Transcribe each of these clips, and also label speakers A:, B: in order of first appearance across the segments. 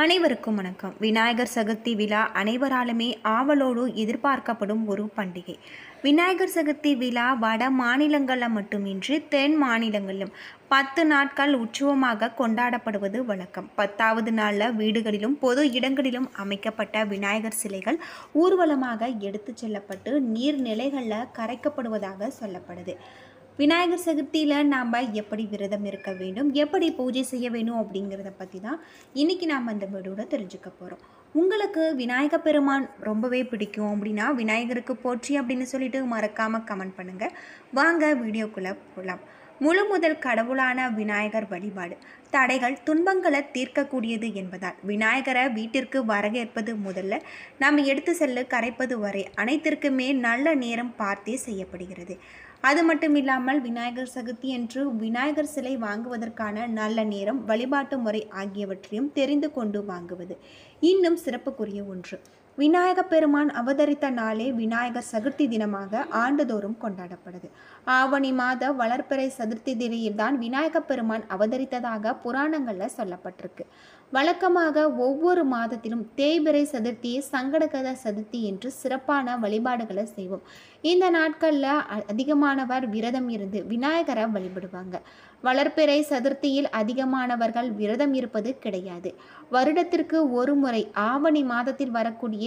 A: அனைவருக்கும் வணக்கம். விநாயகர் சதுர்த்தி விழா அனைவராலுமே ஆவலோடு எதிர்பார்க்கப்படும் ஒரு பண்டிகை. விநாயகர் சதுர்த்தி விழா வட மாநிலங்களில் மட்டுமின்றி தென் மாநிலங்களிலும் 10 நாட்கள் உற்சவமாக கொண்டாடப்படுவது வழக்கம். 10வது நாளில் வீடுகளிலும் பொது இடங்களிலும் அமைக்கப்பட்ட விநாயகர் சிலைகள் ஊர்வலமாக எடுத்துச் செல்லப்பட்டு நீர்நிலைகளில் கரைக்கப்படுவதாக சொல்லப்படுது. விநாயகர் சதுர்த்தியில் நாம் எப்படி விரதம் இருக்க வேண்டும், எப்படி பூஜை செய்ய வேணும் அப்படிங்கிறத பற்றி தான் இன்றைக்கி நாம் அந்த வீடியோவில் தெரிஞ்சுக்க போகிறோம். உங்களுக்கு விநாயகர் பெருமான் ரொம்பவே பிடிக்கும் அப்படின்னா விநாயகருக்கு போற்றி அப்படின்னு சொல்லிட்டு மறக்காமல் கமெண்ட் பண்ணுங்கள். வாங்க வீடியோக்குள்ளே போகலாம். முழு முதல் கடவுளான விநாயகர் வழிபாடு தடைகள் துன்பங்களை தீர்க்கக்கூடியது என்பதால் விநாயகரை வீட்டிற்கு வரவேற்பது முதல்ல நாம் எடுத்து செல்ல கரைப்பது வரை அனைத்திற்குமே நல்ல நேரம் பார்த்தே செய்யப்படுகிறது. அது மட்டும் இல்லாமல் விநாயகர் சதுர்த்தி என்று விநாயகர் சிலை வாங்குவதற்கான நல்ல நேரம், வழிபாட்டு முறை ஆகியவற்றையும் தெரிந்து கொண்டு வாங்குவது இன்னும் சிறப்புக்குரிய ஒன்று. விநாயகப் பெருமான் அவதரித்த நாளே விநாயகர் சதுர்த்தி தினமாக ஆண்டுதோறும் கொண்டாடப்படுது. ஆவணி மாத வளர்பிறை சதுர்த்தி தினத்தில்தான் விநாயகப் பெருமான் அவதரித்ததாக புராணங்களில் சொல்லப்பட்டிருக்கு. வழக்கமாக ஒவ்வொரு மாதத்திலும் தேய்பிறை சதுர்த்தியை சங்கடகர சதுர்த்தி என்று சிறப்பான வழிபாடுகளை செய்வோம். இந்த நாட்களில் அதிகமானவர் விரதம் இருந்து விநாயகரை வழிபடுவாங்க. வளர்பிறை சதுர்த்தியில் அதிகமானவர்கள் விரதம் இருப்பது கிடையாது. வருடத்திற்கு ஒரு முறை ஆவணி மாதத்தில் வரக்கூடிய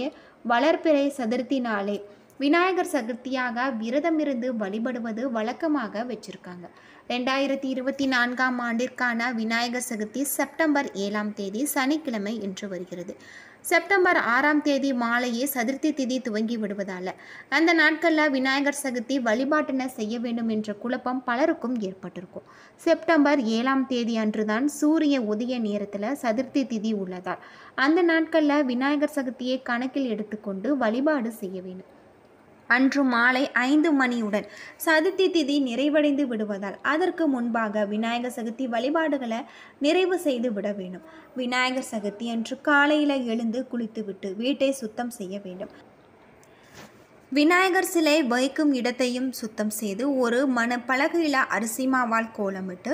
A: வளர்பிறை சதுர்த்தி நாளே விநாயகர் சதுர்த்தியாக விரதம் இருந்து வழிபடுவது வழக்கமாக வச்சிருக்காங்க. 2024ஆம் ஆண்டிற்கான விநாயகர் சதுர்த்தி செப்டம்பர் 7ஆம் தேதி சனிக்கிழமை என்று வருகிறது. செப்டம்பர் 6ஆம் தேதி மாலையே சதுர்த்தி திதி துவங்கி விடுவதால் அந்த நாட்களில் விநாயகர் சதுர்த்தி வழிபாட்டினை செய்ய வேண்டும் என்ற குழப்பம் பலருக்கும் ஏற்பட்டிருக்கும். செப்டம்பர் 7ஆம் தேதி அன்றுதான் சூரிய உதய நேரத்தில் சதுர்த்தி திதி உள்ளதால் அந்த நாட்களில் விநாயகர் சதுர்த்தியை கணக்கில் எடுத்துக்கொண்டு வழிபாடு செய்ய வேண்டும். அன்று மாலை 5 மணியுடன் சதுர்த்தி திதி நிறைவடைந்து விடுவதால் அதற்கு முன்பாக விநாயகர் சதுர்த்தி வழிபாடுகளை நிறைவு செய்து விட வேண்டும். விநாயகர் சதுர்த்தி அன்று காலையில் எழுந்து குளித்துவிட்டு வீட்டை சுத்தம் செய்ய வேண்டும். விநாயகர் சிலை வைக்கும் இடத்தையும் சுத்தம் செய்து ஒரு பலகையில் அரிசி மாவால் கோலமிட்டு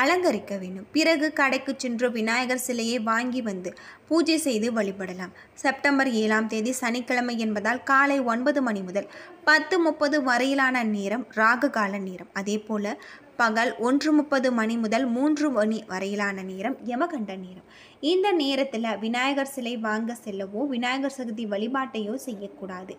A: அலங்கரிக்க வேண்டும். பிறகு கடைக்கு சென்று விநாயகர் சிலையை வாங்கி வந்து பூஜை செய்து வழிபடலாம். செப்டம்பர் 7ஆம் தேதி சனிக்கிழமை என்பதால் காலை 9 மணி முதல் 10:30 வரையிலான நேரம் ராகு கால நேரம். அதே போல் பகல் 1:30 மணி முதல் 3 மணி வரையிலான நேரம் யமகண்ட நேரம். இந்த நேரத்தில் விநாயகர் சிலை வாங்க செல்லவோ விநாயகர் சதுர்த்தி வழிபாட்டையோ செய்யக்கூடாது.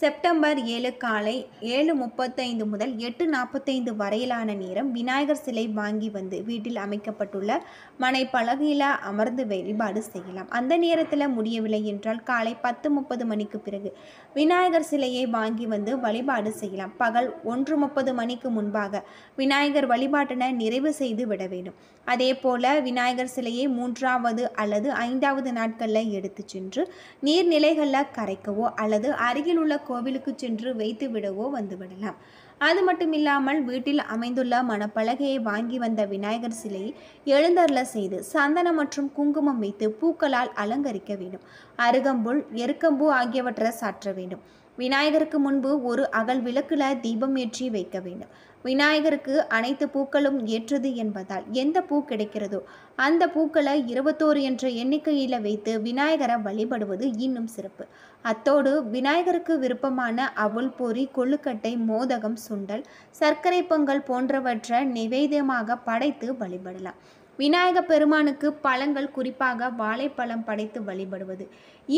A: செப்டம்பர் 7 காலை 7:35 முதல் 8:45 வரையிலான நேரம் விநாயகர் சிலை வாங்கி வந்து வீட்டில் அமைக்கப்பட்டுள்ள மனை பலகையில் அமர்ந்து வழிபாடு செய்யலாம். அந்த நேரத்தில் முடியவில்லை என்றால் காலை 10:30 மணிக்கு பிறகு விநாயகர் சிலையை வாங்கி வந்து வழிபாடு செய்யலாம். பகல் 1:30 மணிக்கு முன்பாக விநாயகர் வழிபாட்டினை நிறைவு செய்து விட வேண்டும். அதே போல் விநாயகர் சிலையை 3வது அல்லது 5வது நாட்களில் எடுத்து சென்று நீர்நிலைகளில் கரைக்கவோ அல்லது அருகில் உள்ள கோவிலுக்கு சென்று வைத்து விடவோ வந்துவிடலாம். அது மட்டும் இல்லாமல் வீட்டில் அமைந்துள்ள மணப்பலகையை வாங்கி வந்த விநாயகர் சிலையை எழுந்தருள செய்து சந்தனம் மற்றும் குங்குமம் வைத்து பூக்களால் அலங்கரிக்க வேண்டும். அருகம்புல், எருக்கம்பூ ஆகியவற்றை சாற்ற வேண்டும். விநாயகருக்கு முன்பு ஒரு அகல் விளக்குல தீபம் ஏற்றி வைக்க வேண்டும். விநாயகருக்கு அனைத்து பூக்களும் ஏற்றது என்பதால் எந்த பூ கிடைக்கிறதோ அந்த பூக்களை 21 என்ற எண்ணிக்கையில் வைத்து விநாயகரை வழிபடுவது இன்னும் சிறப்பு. அத்தோடு விநாயகருக்கு விருப்பமான அவல், பொரி, கொழுக்கட்டை, மோதகம், சுண்டல், சர்க்கரை பொங்கல் போன்றவற்றை நிவேதியமாக படைத்து வழிபடலாம். விநாயகர் பெருமானுக்கு பழங்கள், குறிப்பாக வாழைப்பழம் படைத்து வழிபடுவது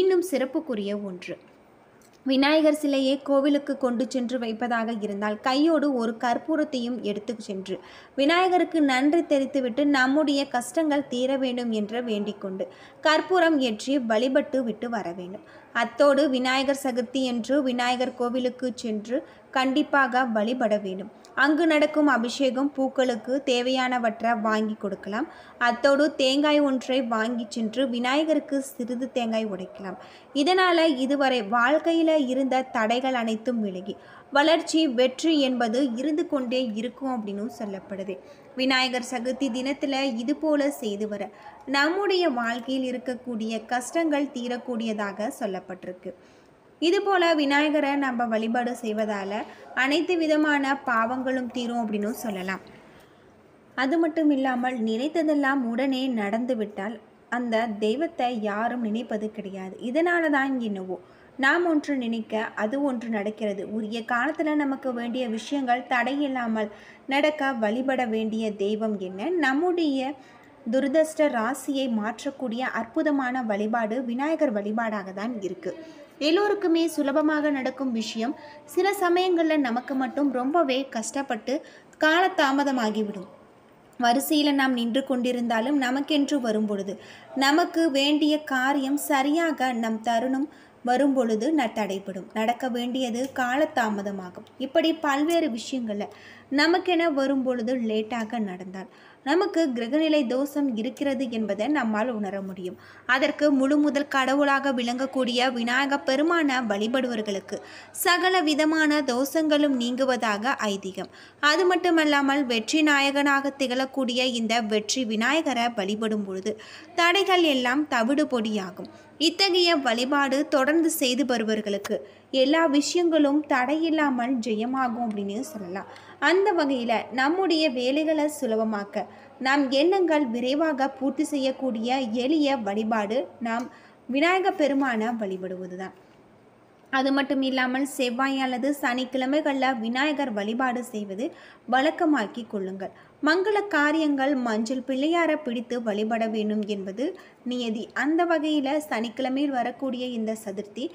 A: இன்னும் சிறப்புக்குரிய ஒன்று. விநாயகர் சிலையை கோவிலுக்கு கொண்டு சென்று வைப்பதாக இருந்தால் கையோடு ஒரு கற்பூரத்தையும் எடுத்து சென்று விநாயகருக்கு நன்றி தெரிவித்துவிட்டு நம்முடைய கஷ்டங்கள் தீர வேண்டும் என்று வேண்டிக்கொண்டு கற்பூரம் ஏற்றி வழிபட்டு விட்டு வர வேண்டும். அத்தோடு விநாயகர் சதுர்த்தி என்று விநாயகர் கோவிலுக்கு சென்று கண்டிப்பாக வழிபட வேண்டும். அங்கு நடக்கும் அபிஷேகம், பூக்களுக்கு தேவையானவற்றை வாங்கி கொடுக்கலாம். அத்தோடு தேங்காய் ஒன்றை வாங்கி சென்று விநாயகருக்கு சிறிது தேங்காய் உடைக்கலாம். இதனால் இதுவரை வாழ்க்கையில் இருந்த தடைகள் அனைத்தும் விலகி வளர்ச்சி, வெற்றி என்பது இருந்து கொண்டே இருக்கும் அப்படின்னு சொல்லப்படுது. விநாயகர் சதுர்த்தி தினத்தில் இது போல செய்து வர நம்முடைய வாழ்க்கையில் இருக்கக்கூடிய கஷ்டங்கள் தீரக்கூடியதாக சொல்லப்பட்டிருக்கு. இதுபோல் விநாயகரை நம்ம வழிபாடு செய்வதால் அனைத்து விதமான பாவங்களும் தீரும் அப்படின்னு சொல்லலாம். அது மட்டும் இல்லாமல் நினைத்ததெல்லாம் உடனே நடந்துவிட்டால் அந்த தெய்வத்தை யாரும் நினைப்பது கிடையாது. இதனால தான் என்னவோ நாம் ஒன்று நினைக்க அது ஒன்று நடக்கிறது. உரிய காலத்தில் நமக்கு வேண்டிய விஷயங்கள் தடையில்லாமல் நடக்க வழிபட வேண்டிய தெய்வம் என்ன? நம்முடைய துரதிர்ஷ்ட ராசியை மாற்றக்கூடிய அற்புதமான வழிபாடு விநாயகர் வழிபாடாக தான் இருக்குது. எல்லோருக்குமே சுலபமாக நடக்கும் விஷயம் சில சமயங்களில் நமக்கு மட்டும் ரொம்பவே கஷ்டப்பட்டு காலதாமதமாகிவிடும். வரிசையில் நாம் நின்று கொண்டிருந்தாலும் நமக்கென்று வரும்பொழுது நமக்கு வேண்டிய காரியம் சரியாக நம் தருணம் வரும்பொழுது தடைப்படும். நடக்க வேண்டியது காலதாமதமாகும். இப்படி பல்வேறு விஷயங்களில் நமக்கென வரும்பொழுது லேட்டாக நடந்தால் நமக்கு கிரகநிலை தோஷம் இருக்கிறது என்பதை நம்மால் உணர முடியும். அதற்கு முழு முதல் கடவுளாக விளங்கக்கூடிய விநாயக பெருமான வழிபடுவர்களுக்கு சகல விதமான தோஷங்களும் நீங்குவதாக ஐதீகம். அது மட்டுமல்லாமல் வெற்றி நாயகனாக திகழக்கூடிய இந்த வெற்றி விநாயகரை வழிபடும் பொழுது தடைகள் எல்லாம் தவிடு பொடியாகும். இத்தகைய வழிபாடு தொடர்ந்து செய்து வருபவர்களுக்கு எல்லா விஷயங்களும் தடையில்லாமல் ஜெயமாகும் அப்படின்னு சொல்லலாம். அந்த வகையில் நம்முடைய வேலைகளை சுலபமாக்க நாம் எண்ணங்கள் விரைவாக பூர்த்தி செய்யக்கூடிய எளிய வழிபாடு நாம் விநாயக பெருமான வழிபடுவது தான். அது மட்டும் இல்லாமல் செவ்வாய் அல்லது சனிக்கிழமைகளில் விநாயகர் வழிபாடு செய்வது வழக்கமாக்கி கொள்ளுங்கள். மங்கள காரியங்கள் மஞ்சள் பிள்ளையாரை பிடித்து வழிபட வேண்டும் என்பது நியதி. அந்த வகையில் சனிக்கிழமையில் வரக்கூடிய இந்த சதுர்த்தி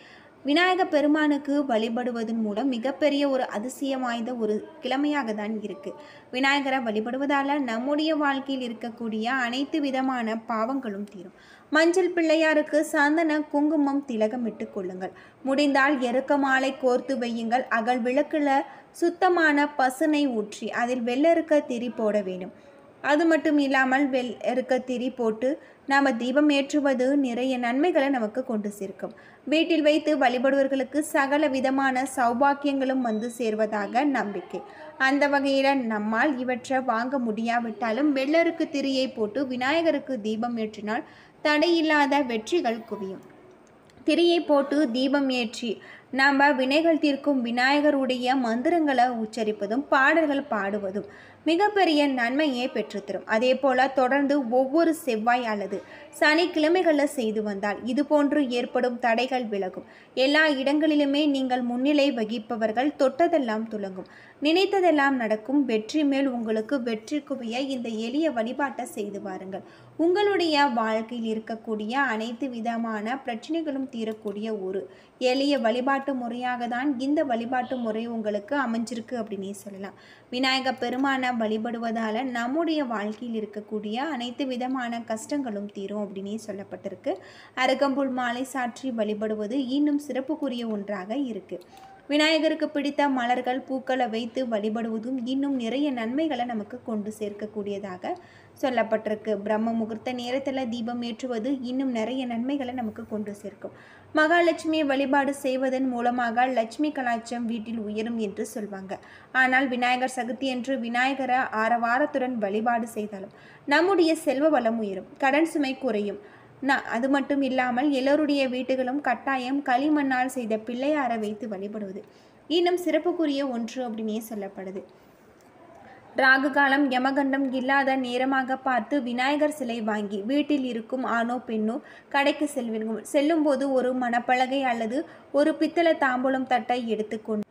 A: விநாயக பெருமானுக்கு வழிபடுவதன் மூலம் மிகப்பெரிய ஒரு அதிசயம் வாய்ந்த ஒரு கிழமையாக தான் இருக்குது. விநாயகரை வழிபடுவதால் நம்முடைய வாழ்க்கையில் இருக்கக்கூடிய அனைத்து விதமான பாவங்களும் தீரும். மஞ்சள் பிள்ளையாருக்கு சந்தன குங்குமம் திலகமிட்டு கொள்ளுங்கள். முடிந்தால் எருக்க மாலை கோர்த்து வையுங்கள். அகல் விளக்குல சுத்தமான பசுனை ஊற்றி அதில் வெள்ளெருக்க திரி போட வேண்டும். அது மட்டும் இல்லாமல் வெள்ளெருக்க திரி போட்டு நாம் தீபம் ஏற்றுவது நிறைய நன்மைகளை நமக்கு கொண்டு சேர்க்கும். வீட்டில் வைத்து வழிபடுவர்களுக்கு சகல விதமான சௌபாக்கியங்களும் வந்து சேர்வதாக நம்பிக்கை. அந்த வகையில் நம்மால் இவற்றை வாங்க முடியாவிட்டாலும் வெள்ளருக்கு திரியை போட்டு விநாயகருக்கு தீபம் ஏற்றினால் தடையில்லாத வெற்றிகள் குவியும். திரியை போட்டு தீபம் ஏற்றி நாம் வினைகள் தீர்க்கும் விநாயகருடைய மந்திரங்களை உச்சரிப்பதும் பாடல்கள் பாடுவதும் மிகப்பெரிய நன்மையை பெற்றுத்தரும். அதே போல் தொடர்ந்து ஒவ்வொரு செவ்வாய் அல்லது சனிக்கிழமைகளில் செய்து வந்தால் இதுபோன்று ஏற்படும் தடைகள் விலகும். எல்லா இடங்களிலுமே நீங்கள் முன்னிலை வகிப்பவர்கள் தொட்டதெல்லாம் துலங்கும், நினைத்ததெல்லாம் நடக்கும். வெற்றி மேல் உங்களுக்கு வெற்றி குவிய இந்த எளிய வழிபாட்டை செய்து வாருங்கள். உங்களுடைய வாழ்க்கையில் இருக்கக்கூடிய அனைத்து விதமான பிரச்சனைகளும் தீரக்கூடிய ஒரு எளிய வழிபாட்டு முறையாக தான் இந்த வழிபாட்டு முறை உங்களுக்கு அமைஞ்சிருக்கு அப்படின்னே சொல்லலாம். விநாயக பெருமான வழிபடுவதால் நம்முடைய வாழ்க்கையில் இருக்கக்கூடிய அனைத்து விதமான கஷ்டங்களும் தீரும் அப்படின்னே சொல்லப்பட்டிருக்கு. அருகம்புல் மாலை சாற்றி வழிபடுவது இன்னும் சிறப்புக்குரிய ஒன்றாக இருக்குது. விநாயகருக்கு பிடித்த மலர்கள் பூக்களை வைத்து வழிபடுவதும் இன்னும் நிறைய நன்மைகளை நமக்கு கொண்டு சேர்க்கக்கூடியதாக சொல்லப்பட்டிருக்கு. பிரம்ம முகூர்த்த நேரத்தில் தீபம் ஏற்றுவது இன்னும் நிறைய நன்மைகளை நமக்கு கொண்டு சேர்க்கும். மகாலட்சுமியை வழிபாடு செய்வதன் மூலமாக லட்சுமி கலாச்சாரம் வீட்டில் உயரும் என்று சொல்வாங்க. ஆனால் விநாயகர் சதுர்த்தி என்று விநாயகரை ஆரவாரத்துடன் வழிபாடு செய்தாலும் நம்முடைய செல்வ வளம் உயரும், கடன் சுமை குறையும். அது மட்டும் இல்லாமல் எல்லோருடைய வீட்டுகளும் கட்டாயம் களிமண்ணால் செய்த பிள்ளையாரை வைத்து வழிபடுவது இன்னும் சிறப்புக்குரிய ஒன்று அப்படின்னே சொல்லப்படுது. ராகு காலம் யமகண்டம் இல்லாத நேரமாக பார்த்து விநாயகர் சிலை வாங்கி வீட்டில் இருக்கும் ஆணோ பெண்ணோ கடைக்கு செல்லும்போது ஒரு மணப்பலகை அல்லது ஒரு பித்தளை தாம்பூலம் தட்டை எடுத்துக்கொண்டு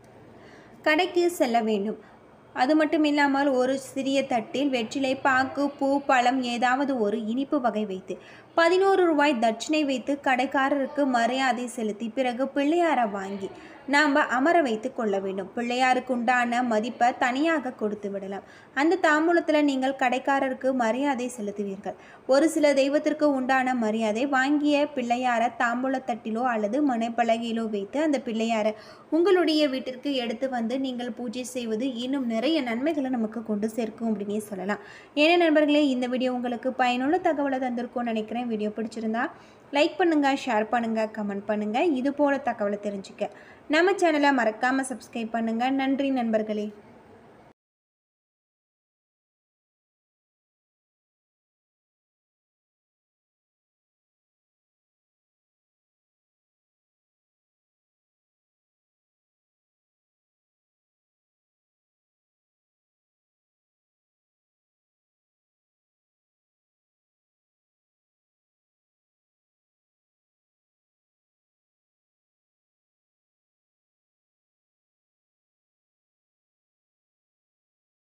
A: கடைக்கு செல்ல வேண்டும். அது மட்டும் இல்லாமல் ஒரு சிறிய தட்டில் வெற்றிலை, பாக்கு, பூ, பழம் ஏதாவது ஒரு இனிப்பு வகை வைத்து 11 ரூபாய் தட்சிணை வைத்து கடைக்காரருக்கு மரியாதை செலுத்தி பிறகு பிள்ளையாரை வாங்கி நாம் அமர வைத்து கொள்ள வேண்டும். பிள்ளையாருக்கு உண்டான மதிப்பை தனியாக கொடுத்து விடலாம். அந்த தாம்பூலத்தில் நீங்கள் கடைக்காரருக்கு மரியாதை செலுத்துவீர்கள். ஒரு சில தெய்வத்திற்கு உண்டான மரியாதை வாங்கிய பிள்ளையாரை தாம்பூலத்தட்டிலோ அல்லது மனைப்பலகையிலோ வைத்து அந்த பிள்ளையாரை உங்களுடைய வீட்டிற்கு எடுத்து வந்து நீங்கள் பூஜை செய்வது இன்னும் நிறைய நன்மைகளை நமக்கு கொண்டு சேர்க்கும் அப்படின்னே சொல்லலாம். ஏன்னா நண்பர்களே, இந்த வீடியோ உங்களுக்கு பயனுள்ள தகவலை தந்திருக்கும்னு நினைக்கிறேன். வீடியோ பிடிச்சிருந்தா லைக் பண்ணுங்கள், ஷேர் பண்ணுங்கள், கமெண்ட் பண்ணுங்கள். இது போல தகவலை தெரிஞ்சுக்க நம்ம சேனலை மறக்காமல் சப்ஸ்கிரைப் பண்ணுங்கள். நன்றி நண்பர்களே.